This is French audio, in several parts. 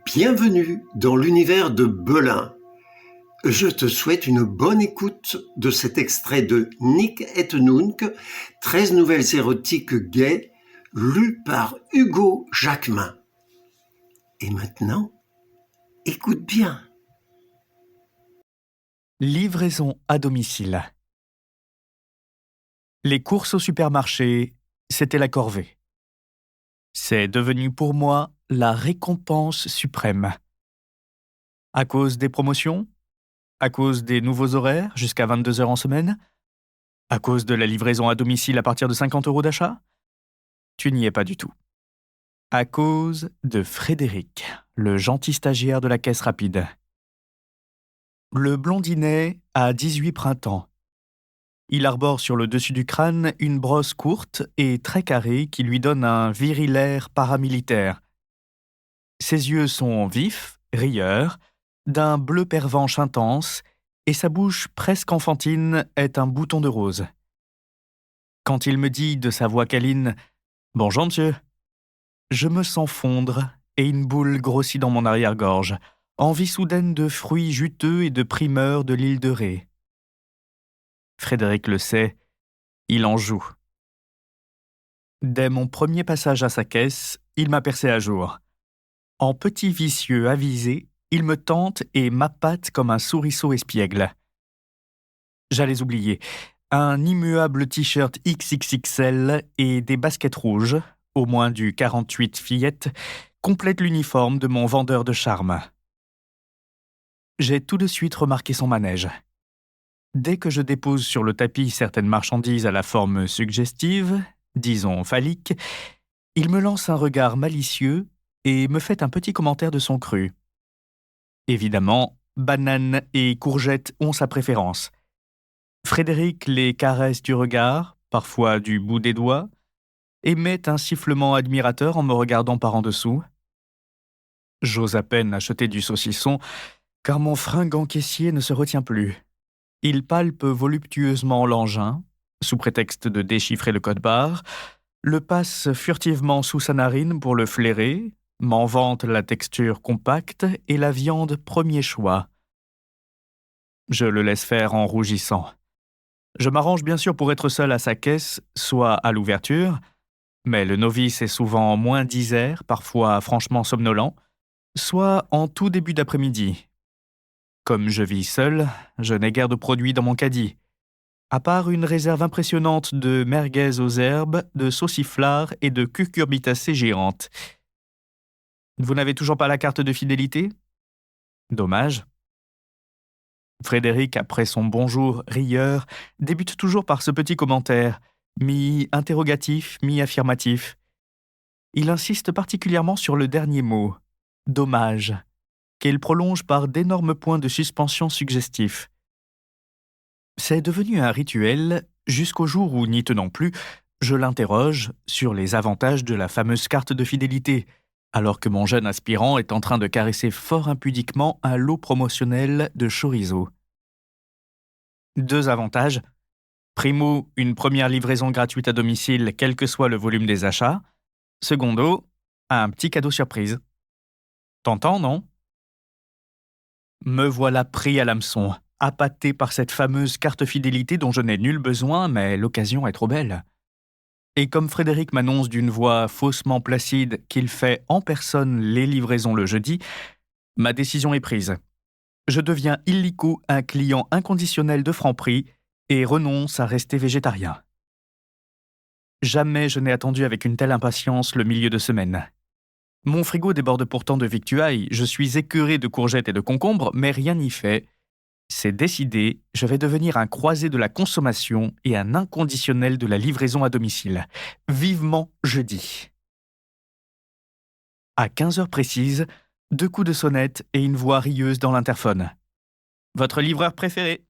Bienvenue dans l'univers de Belin. Je te souhaite une bonne écoute de cet extrait de Nick et Nunc, 13 nouvelles érotiques gays, lues par Hugo Jacquemin. Et maintenant, écoute bien. Livraison à domicile. Les courses au supermarché, c'était la corvée. C'est devenu pour moi la récompense suprême. À cause des promotions, à cause des nouveaux horaires jusqu'à 22 heures en semaine, à cause de la livraison à domicile à partir de 50 € d'achat, tu n'y es pas du tout. À cause de Frédéric, le gentil stagiaire de la caisse rapide. Le blondinet a 18 printemps. Il arbore sur le dessus du crâne une brosse courte et très carrée qui lui donne un viril air paramilitaire. Ses yeux sont vifs, rieurs, d'un bleu pervenche intense, et sa bouche presque enfantine est un bouton de rose. Quand il me dit de sa voix câline « Bonjour monsieur », je me sens fondre et une boule grossit dans mon arrière-gorge, envie soudaine de fruits juteux et de primeurs de l'île de Ré. Frédéric le sait, il en joue. Dès mon premier passage à sa caisse, il m'a percé à jour. En petit vicieux avisé, il me tente et m'appâte comme un souriceau espiègle. J'allais oublier. Un immuable t-shirt XXXL et des baskets rouges, au moins du 48 fillette, complètent l'uniforme de mon vendeur de charme. J'ai tout de suite remarqué son manège. Dès que je dépose sur le tapis certaines marchandises à la forme suggestive, disons phallique, il me lance un regard malicieux et me fait un petit commentaire de son cru. Évidemment, bananes et courgettes ont sa préférence. Frédéric les caresse du regard, parfois du bout des doigts, émet un sifflement admirateur en me regardant par en dessous. J'ose à peine acheter du saucisson, car mon fringant caissier ne se retient plus. Il palpe voluptueusement l'engin, sous prétexte de déchiffrer le code-barre, le passe furtivement sous sa narine pour le flairer, m'en vante la texture compacte et la viande premier choix. Je le laisse faire en rougissant. Je m'arrange bien sûr pour être seul à sa caisse, soit à l'ouverture, mais le novice est souvent moins disert, parfois franchement somnolent, soit en tout début d'après-midi. Comme je vis seul, je n'ai guère de produits dans mon caddie, à part une réserve impressionnante de merguez aux herbes, de sauciflard et de cucurbitacées géantes. Vous n'avez toujours pas la carte de fidélité ? Dommage. Frédéric, après son bonjour rieur, débute toujours par ce petit commentaire, mi-interrogatif, mi-affirmatif. Il insiste particulièrement sur le dernier mot, dommage, qu'il prolonge par d'énormes points de suspension suggestifs. C'est devenu un rituel jusqu'au jour où, n'y tenant plus, je l'interroge sur les avantages de la fameuse carte de fidélité, alors que mon jeune aspirant est en train de caresser fort impudiquement un lot promotionnel de chorizo. 2 avantages. Primo, une première livraison gratuite à domicile, quel que soit le volume des achats. Secondo, un petit cadeau surprise. Tentant, non ? Me voilà pris à l'hameçon, appâté par cette fameuse carte fidélité dont je n'ai nul besoin, mais l'occasion est trop belle. Et comme Frédéric m'annonce d'une voix faussement placide qu'il fait en personne les livraisons le jeudi, ma décision est prise. Je deviens illico un client inconditionnel de Franprix et renonce à rester végétarien. Jamais je n'ai attendu avec une telle impatience le milieu de semaine. Mon frigo déborde pourtant de victuailles, je suis écœuré de courgettes et de concombres, mais rien n'y fait. C'est décidé, je vais devenir un croisé de la consommation et un inconditionnel de la livraison à domicile. Vivement jeudi. À 15 heures précises, 2 coups de sonnette et une voix rieuse dans l'interphone. Votre livreur préféré ?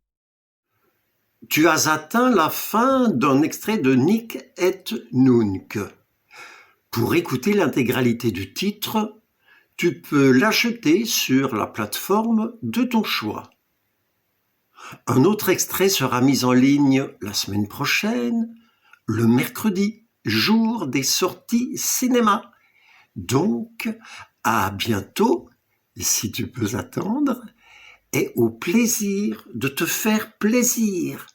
Tu as atteint la fin d'un extrait de Nick et Nunc. Pour écouter l'intégralité du titre, tu peux l'acheter sur la plateforme de ton choix. Un autre extrait sera mis en ligne la semaine prochaine, le mercredi, jour des sorties cinéma. Donc, à bientôt Et si tu peux attendre, aie au plaisir de te faire plaisir.